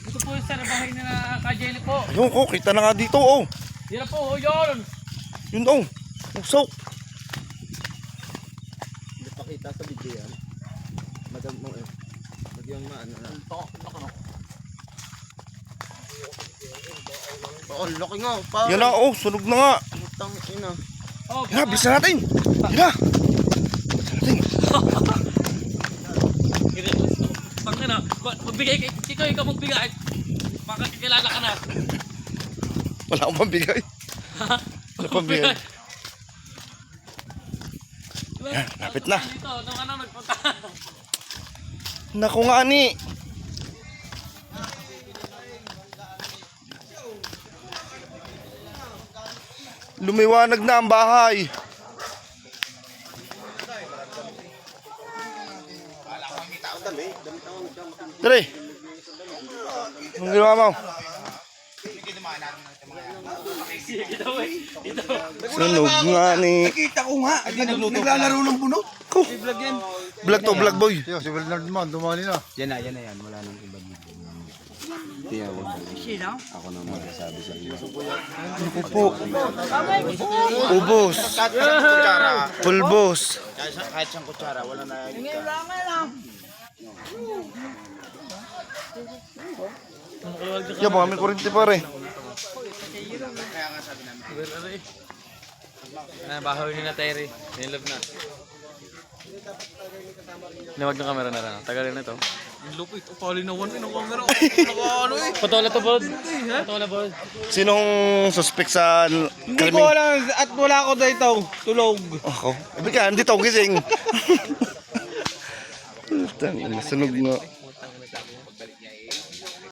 Ito po yung sir, bahay na Kajeli po. Ayun ko, kita na nga dito oh. Yan po, yun. Yun oh. Usok. Hindi pakita sa video yan. Madam mo eh. Magyang maano na. Oh, laki nga. Yan na oh, sunog na nga. Putang ina. Oh, Yan na, bilisan natin. Yan na. Bilisan natin. Pangin na, magbigay ikaw magbigay. Makakilala ka na. Wala akong pambigay. Wala pambigay. Yan, lapit na. Dito, nung ano nagpunta. Naku nga ni. Lumiwanag na ang bahay. Dali. Anong ginawa mo? Sunog nga ni. Nakita ko nga. Naglalaro ng bunot. Vlog to, vlog boy. Yo, si Bernard man, dumali na. Yan na yan. Wala nang iba dito. Ako na magsasabi sa iyo. Ako po. Ubos. Pulbos. Kahit siyang kutsara, wala na yan. Yan, baka may kurente pare. Bahaw ni na Terry. Nilove na. Nawag ng camera na lang. Tagalin na ito. Lupit. Pali na one ng camera. Ano eh. Patola to bod. Patola bod. Sinong suspect sa Hindi ko alam at wala ako dito. Tulog. Ako? Ibig ka, hindi to gising. Sunog nga.